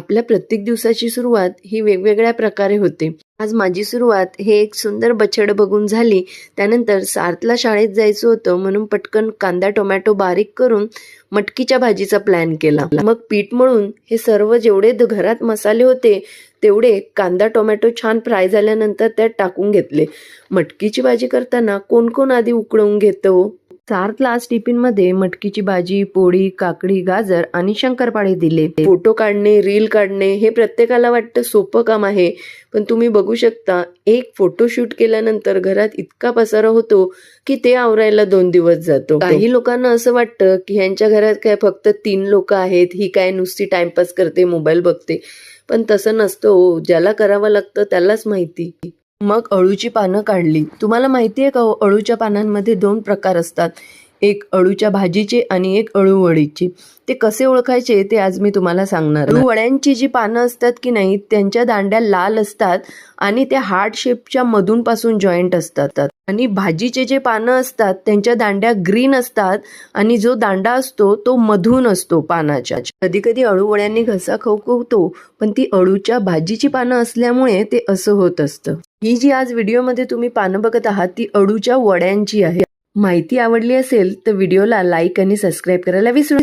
आपल्या प्रत्येक दिवसाची सुरुवात ही वेगवेगळ्या प्रकारे होते. आज माझी सुरुवात हे एक सुंदर बछड बघून झाली. त्यानंतर सार्थला शाळेत जायचं होतं म्हणून पटकन कांदा टोमॅटो बारीक करून मटकीच्या भाजीचा प्लॅन केला. मग पीठ मळून हे सर्व जेवढे घरात मसाले होते तेवढे कांदा टोमॅटो छान फ्राय झाल्यानंतर त्यात टाकून घेतले. मटकीची भाजी करताना कोण कोण आधी उकळवून घेतो? सार्थला आज टिफिनमध्ये मटकीची भाजी, पोळी, काकडी, गाजर आणि शंकरपाळे दिले. फोटो काढणे, रील काढणे हे प्रत्येकाला वाटतं सोपं काम आहे, पण तुम्ही बघू शकता एक फोटोशूट केल्यानंतर घरात इतका पसारा होतो की ते आवरायला 2 दिवस जातो. काही लोकांना असं वाटतं की ह्यांच्या घरात काय फक्त 3 लोक आहेत, ही काय नुसती टाइमपास करते, मोबाईल बघते, पण तसं नसतं हो. ज्याला करावं लागतं त्यालाच माहिती. मग अळूची पानं काढली. तुम्हाला माहिती आहे का हो, अळूच्या पानांमध्ये 2 प्रकार असतात, एक अळूच्या भाजीचे आणि एक अळू वडीचे. ते कसे ओळखायचे ते आज मी तुम्हाला सांगणार. अळू वड्यांची जी पानं असतात की नाही त्यांच्या दांड्या लाल असतात आणि त्या हार्ट शेपच्या मधून पासून जॉईंट असतात. आणि भाजीचे जे पानं असतात त्यांच्या दांड्या ग्रीन असतात आणि जो दांडा असतो तो मधून असतो पानाच्या. कधी कधी अळू वड्यांनी घसा खवखवतो, पण ती अळूच्या भाजीची पानं असल्यामुळे ते असं होत असतं. ही जी आज व्हिडिओमध्ये तुम्ही पानं बघत आहात ती अळूच्या वड्यांची आहे. माहिती आवडली असेल तर व्हिडिओला लाईक आणि सबस्क्राईब करायला विसरू